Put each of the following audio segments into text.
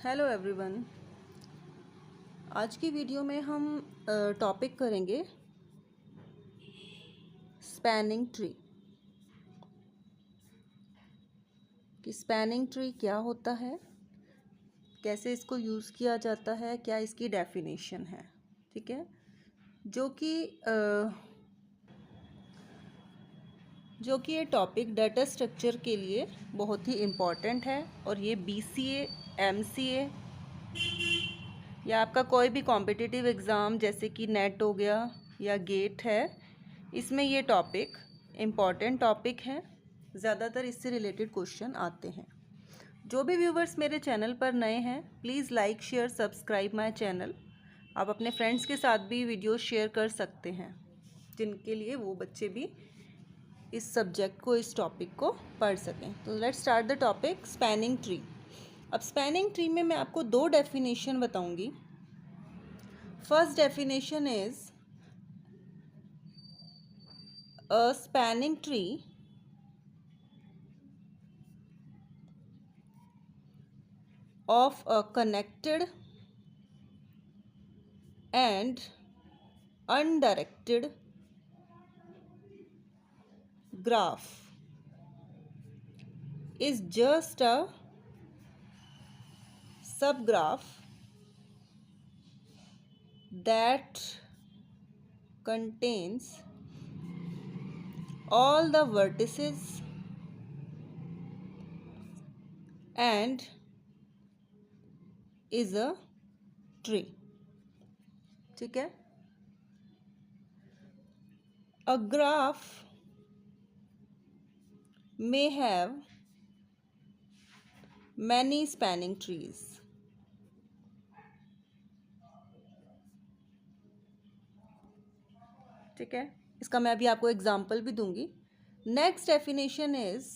Hello everyone. आज की video में हम टॉपिक करेंगे स्पैनिंग ट्री। कि स्पैनिंग ट्री क्या होता है, कैसे इसको यूज़ किया जाता है, क्या इसकी डेफिनेशन है। ठीक है, जो कि ये टॉपिक डाटा स्ट्रक्चर के लिए बहुत ही इम्पॉर्टेंट है और ये BCA, MCA या आपका कोई भी कॉम्पिटिटिव एग्ज़ाम जैसे कि नेट हो गया या गेट है, इसमें ये टॉपिक इम्पॉर्टेंट टॉपिक है। ज़्यादातर इससे रिलेटेड क्वेश्चन आते हैं। जो भी व्यूवर्स मेरे चैनल पर नए हैं, please like share subscribe my channel. आप अपने फ्रेंड्स के साथ भी वीडियो शेयर कर सकते हैं जिनके लिए वो बच्चे भी इस सब्जेक्ट को, इस टॉपिक को पढ़ सकें। तो let's start the topic spanning tree. अब स्पैनिंग ट्री में मैं आपको दो डेफिनेशन बताऊंगी। First definition is a spanning tree of a connected and undirected graph is just a subgraph that contains all the vertices and is a tree. ठीक है, a graph may have many spanning trees. ठीक है, इसका मैं अभी आपको example भी दूंगी। Next definition is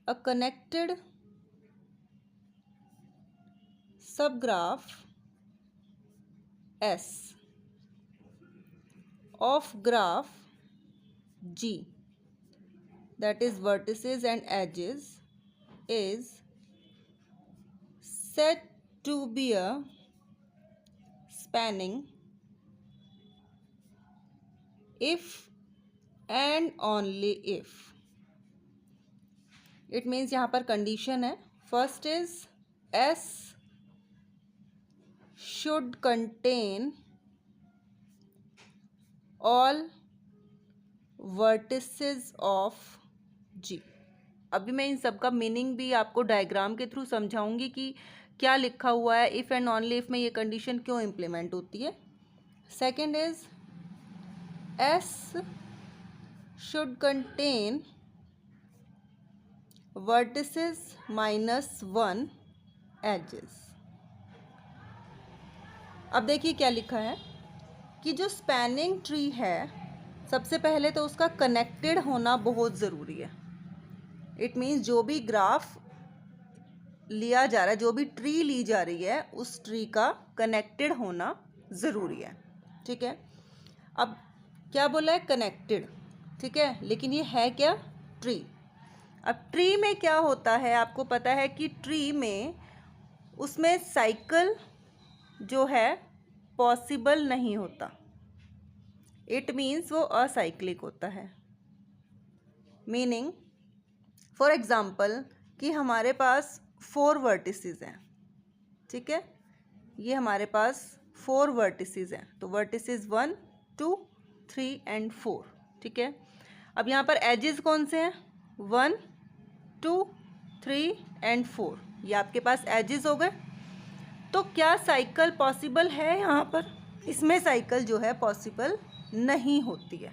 a connected subgraph S of graph G, that is vertices and edges, is said to be a spanning if and only if. It means यहाँ पर कंडीशन है। First is S should contain all vertices of G. अभी मैं इन सब का meaning भी आपको diagram के थ्रू समझाऊंगी कि क्या लिखा हुआ है, इफ़ एंड ओनली इफ में ये कंडीशन क्यों इम्प्लीमेंट होती है। Second is S should contain vertices -1 edges. अब देखिए क्या लिखा है कि जो स्पैनिंग ट्री है, सबसे पहले तो उसका कनेक्टेड होना बहुत ज़रूरी है। इट मीन्स जो भी ग्राफ लिया जा रहा है, जो भी ट्री ली जा रही है, उस ट्री का कनेक्टेड होना ज़रूरी है। ठीक है, अब क्या बोला है, कनेक्टेड। ठीक है, लेकिन ये है क्या, ट्री। अब ट्री में क्या होता है, आपको पता है कि ट्री में उसमें साइकिल जो है पॉसिबल नहीं होता। इट मीन्स वो असाइक्लिक होता है। मीनिंग, फॉर एग्ज़ाम्पल कि हमारे पास 4 वर्टिसेस हैं। ठीक है, ये हमारे पास 4 वर्टिसेस हैं, तो वर्टिसेस 1, 2, 3 एंड 4। ठीक है, अब यहाँ पर एजेस कौन से हैं, 1, 2, 3 एंड 4। ये आपके पास एजेस हो गए। तो क्या साइकिल पॉसिबल है यहाँ पर, इसमें साइकिल जो है पॉसिबल नहीं होती है।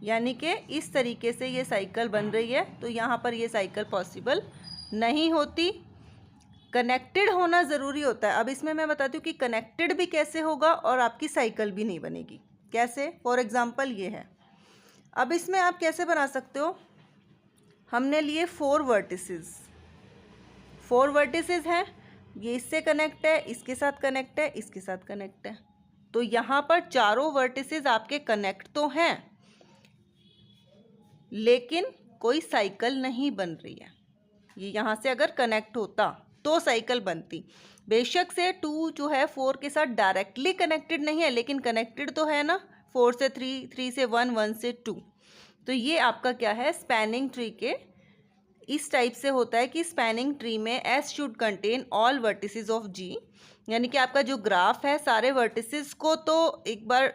यानी कि इस तरीके से ये साइकिल बन रही है, तो यहाँ पर ये साइकिल पॉसिबल नहीं होती। कनेक्टेड होना ज़रूरी होता है। अब इसमें मैं बताती हूँ कि कनेक्टेड भी कैसे होगा और आपकी साइकिल भी नहीं बनेगी। कैसे, फॉर एग्ज़ाम्पल ये है। अब इसमें आप कैसे बना सकते हो, हमने लिए 4 वर्टिसेस। 4 वर्टिसेस हैं, ये इससे कनेक्ट है, इसके साथ कनेक्ट है, इसके साथ कनेक्ट है। तो यहाँ पर चारों वर्टिसेस आपके कनेक्ट तो हैं, लेकिन कोई साइकिल नहीं बन रही है। ये यहाँ से अगर कनेक्ट होता तो साइकिल बनती। बेशक से 2 जो है 4 के साथ डायरेक्टली कनेक्टेड नहीं है, लेकिन कनेक्टेड तो है ना, 4 से 3, 3 से 1, 1 से 2। तो ये आपका क्या है, स्पैनिंग ट्री के इस टाइप से होता है कि स्पैनिंग ट्री में S should contain all vertices of G, यानी कि आपका जो ग्राफ है सारे वर्टिसेस को तो एक बार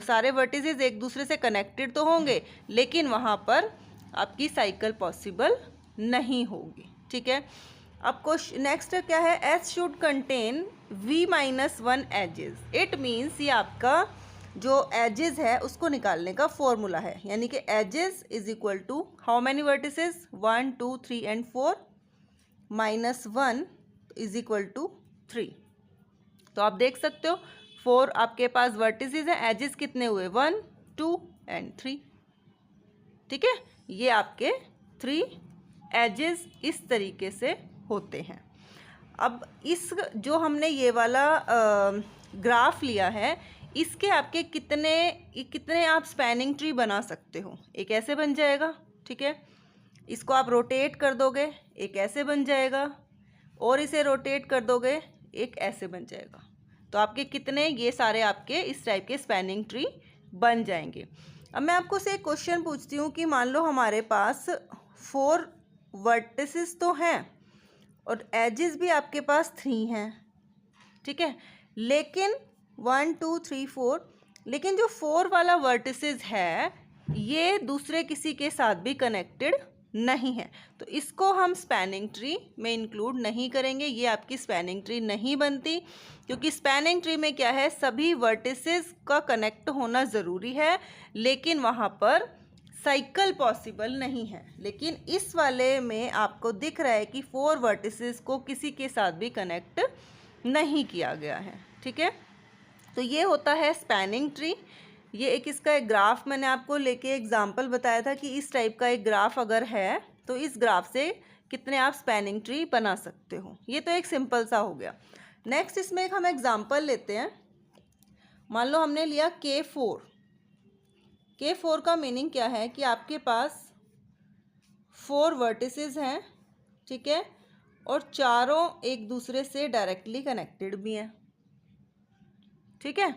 सारे वर्टिसेस एक दूसरे से कनेक्टेड तो होंगे, लेकिन वहाँ पर आपकी साइकिल पॉसिबल नहीं होगी। ठीक है, अब क्वेश्चन नेक्स्ट क्या है, S should contain v-1 edges. It means ये आपका जो एजेस है उसको निकालने का फॉर्मूला है, यानी कि edges is equal to how many vertices, 1 2 3 and 4 -1 is equal to 3। तो आप देख सकते हो 4 आपके पास वर्टिसेस हैं, एजेस कितने हुए, 1 2 एंड 3। ठीक है, ये आपके 3 एजेस इस तरीके से होते हैं। अब इस जो हमने ये वाला ग्राफ लिया है, इसके आपके कितने आप स्पैनिंग ट्री बना सकते हो। एक ऐसे बन जाएगा, ठीक है, इसको आप रोटेट कर दोगे, एक ऐसे बन जाएगा, और इसे रोटेट कर दोगे, एक ऐसे बन जाएगा। तो आपके कितने, ये सारे आपके इस टाइप के स्पैनिंग ट्री बन जाएंगे। अब मैं आपको से एक क्वेश्चन पूछती हूँ कि मान लो हमारे पास 4 वर्टिसेस तो हैं और एजेस भी आपके पास 3 हैं। ठीक है, लेकिन 1 2 3 4, लेकिन जो 4 वाला वर्टिसेस है ये दूसरे किसी के साथ भी कनेक्टेड नहीं है, तो इसको हम स्पैनिंग ट्री में इंक्लूड नहीं करेंगे। ये आपकी स्पैनिंग ट्री नहीं बनती, क्योंकि स्पैनिंग ट्री में क्या है, सभी वर्टिसेस का कनेक्ट होना ज़रूरी है, लेकिन वहाँ पर साइकिल पॉसिबल नहीं है। लेकिन इस वाले में आपको दिख रहा है कि 4 वर्टिसेस को किसी के साथ भी कनेक्ट नहीं किया गया है। ठीक है, तो ये होता है स्पैनिंग ट्री। ये एक इसका एक ग्राफ मैंने आपको लेके एग्जांपल बताया था कि इस टाइप का एक ग्राफ अगर है तो इस ग्राफ से कितने आप स्पैनिंग ट्री बना सकते हो। ये तो एक सिंपल सा हो गया। नेक्स्ट इसमें एक हम एग्जांपल लेते हैं। मान लो हमने लिया K4। K4 का मीनिंग क्या है कि आपके पास 4 वर्टिसेस हैं, ठीक है, और चारों एक दूसरे से डायरेक्टली कनेक्टेड भी हैं। ठीक है,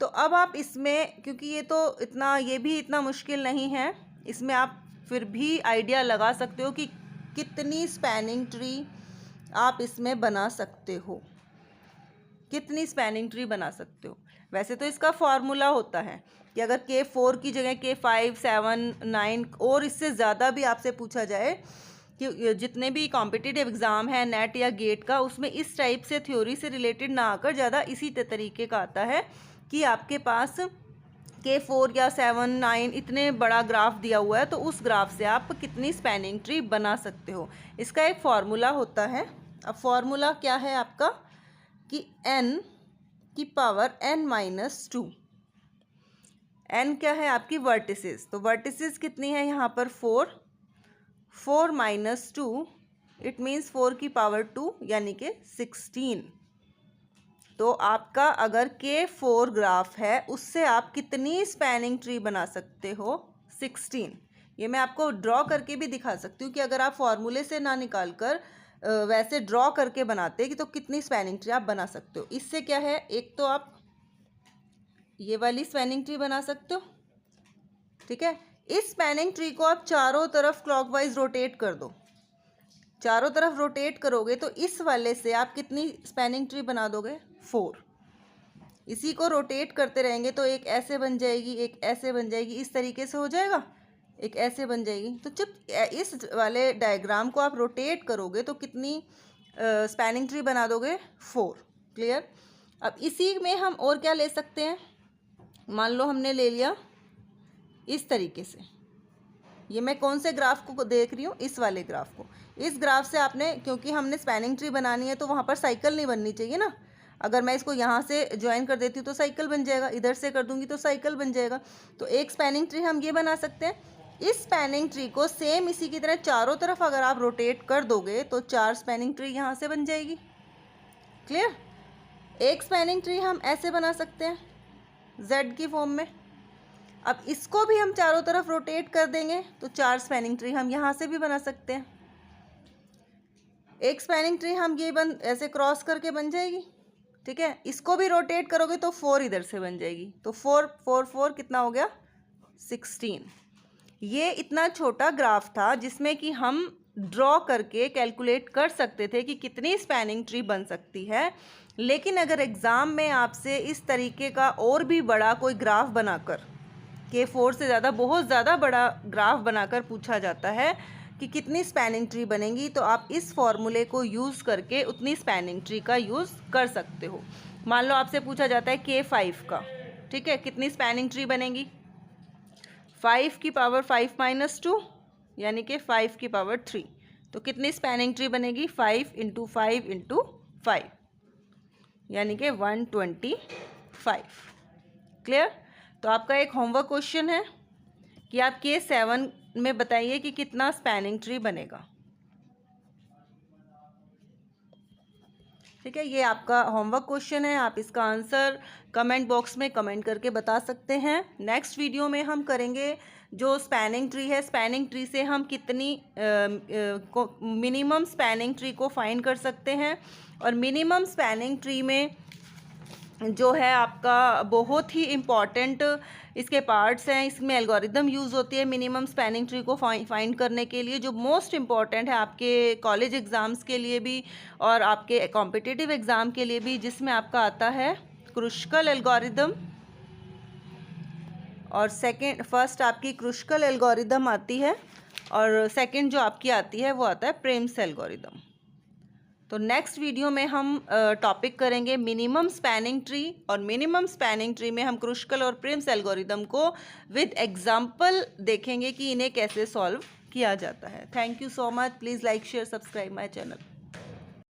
तो अब आप इसमें, क्योंकि ये भी इतना मुश्किल नहीं है, इसमें आप फिर भी आइडिया लगा सकते हो कि कितनी स्पैनिंग ट्री आप इसमें बना सकते हो, कितनी स्पैनिंग ट्री बना सकते हो। वैसे तो इसका फॉर्मूला होता है कि अगर K4 की जगह K5 7 9 और इससे ज़्यादा भी आपसे पूछा जाए कि जितने भी कॉम्पिटिटिव एग्ज़ाम है नेट या गेट का, उसमें इस टाइप से थ्योरी से रिलेटेड ना आकर ज़्यादा इसी तरीके का आता है कि आपके पास K4 या 7 9 इतने बड़ा ग्राफ दिया हुआ है, तो उस ग्राफ से आप कितनी स्पैनिंग ट्री बना सकते हो। इसका एक फॉर्मूला होता है। अब फॉर्मूला क्या है आपका कि n की पावर n-2। n क्या है आपकी वर्टिसेस, तो वर्टिसेस कितनी है यहाँ पर 4 -2 इट मीन्स 4 की पावर 2 यानी कि 16। तो आपका अगर K4 ग्राफ है उससे आप कितनी स्पैनिंग ट्री बना सकते हो, 16। ये मैं आपको ड्रॉ करके भी दिखा सकती हूँ कि अगर आप फॉर्मूले से ना निकाल कर वैसे ड्रॉ करके बनाते कि तो कितनी स्पैनिंग ट्री आप बना सकते हो। इससे क्या है, एक तो आप ये वाली स्पैनिंग ट्री बना सकते हो, ठीक है। इस स्पैनिंग ट्री को आप चारों तरफ क्लॉकवाइज रोटेट कर दो। चारों तरफ रोटेट करोगे तो इस वाले से आप कितनी स्पैनिंग ट्री बना दोगे, 4। इसी को रोटेट करते रहेंगे तो एक ऐसे बन जाएगी, एक ऐसे बन जाएगी, इस तरीके से हो जाएगा, एक ऐसे बन जाएगी। तो जब इस वाले डायग्राम को आप रोटेट करोगे तो कितनी स्पैनिंग ट्री बना दोगे, 4। क्लियर। अब इसी में हम और क्या ले सकते हैं, मान लो हमने ले लिया इस तरीके से। ये मैं कौन से ग्राफ को देख रही हूँ, इस वाले ग्राफ को। इस ग्राफ से आपने, क्योंकि हमने स्पैनिंग ट्री बनानी है तो वहाँ पर साइकिल नहीं बननी चाहिए ना। अगर मैं इसको यहाँ से ज्वाइन कर देती हूँ तो साइकिल बन जाएगा, इधर से कर दूँगी तो साइकिल बन जाएगा। तो एक स्पैनिंग ट्री हम ये बना सकते हैं। इस स्पैनिंग ट्री को सेम इसी की तरह चारों तरफ अगर आप रोटेट कर दोगे तो 4 स्पैनिंग ट्री यहाँ से बन जाएगी। क्लियर। एक स्पैनिंग ट्री हम ऐसे बना सकते हैं Z की फॉर्म में। अब इसको भी हम चारों तरफ रोटेट कर देंगे तो 4 स्पैनिंग ट्री हम यहाँ से भी बना सकते हैं। एक स्पैनिंग ट्री हम ये ऐसे क्रॉस करके बन जाएगी, ठीक है। इसको भी रोटेट करोगे तो 4 इधर से बन जाएगी, तो 4 4 4 कितना हो गया 16। ये इतना छोटा ग्राफ था जिसमें कि हम ड्रॉ करके कैलकुलेट कर सकते थे कि कितनी स्पैनिंग ट्री बन सकती है। लेकिन अगर एग्ज़ाम में आपसे इस तरीके का और भी बड़ा कोई ग्राफ बनाकर के 4 से ज़्यादा बहुत ज़्यादा बड़ा ग्राफ बनाकर पूछा जाता है कि कितनी स्पैनिंग ट्री बनेंगी, तो आप इस फॉर्मूले को यूज़ करके उतनी स्पैनिंग ट्री का यूज़ कर सकते हो। मान लो आपसे पूछा जाता है K5 का, ठीक है, कितनी स्पैनिंग ट्री बनेगी, 5 की पावर 5 - 2 यानी कि 5 की पावर 3, तो कितनी स्पैनिंग ट्री बनेगी 5 × 5 × 5 यानी कि 125। क्लियर। तो आपका एक होमवर्क क्वेश्चन है कि आप K7 में बताइए कि कितना स्पैनिंग ट्री बनेगा, ठीक है। ये आपका होमवर्क क्वेश्चन है, आप इसका आंसर कमेंट बॉक्स में कमेंट करके बता सकते हैं। नेक्स्ट वीडियो में हम करेंगे जो स्पैनिंग ट्री है, स्पैनिंग ट्री से हम कितनी मिनिमम स्पैनिंग ट्री को फाइंड कर सकते हैं, और मिनिमम स्पैनिंग ट्री में जो है आपका बहुत ही इम्पॉर्टेंट इसके पार्ट्स हैं, इसमें एल्गोरिदम यूज़ होती है मिनिमम स्पैनिंग ट्री को फाइंड करने के लिए, जो मोस्ट इम्पॉर्टेंट है आपके कॉलेज एग्ज़ाम्स के लिए भी और आपके कॉम्पिटिटिव एग्ज़ाम के लिए भी, जिसमें आपका आता है क्रुस्कल एल्गोरिदम, और फर्स्ट आपकी क्रुस्कल एल्गोरिदम आती है, और सेकेंड जो आपकी आती है वो आता है प्रेम्स एल्गोरिदम। तो नेक्स्ट वीडियो में हम टॉपिक करेंगे मिनिमम स्पैनिंग ट्री, और मिनिमम स्पैनिंग ट्री में हम क्रुस्कल और प्रेम्स एल्गोरिदम को विद एग्जांपल देखेंगे कि इन्हें कैसे सॉल्व किया जाता है। Thank you so much. Please like share subscribe my channel.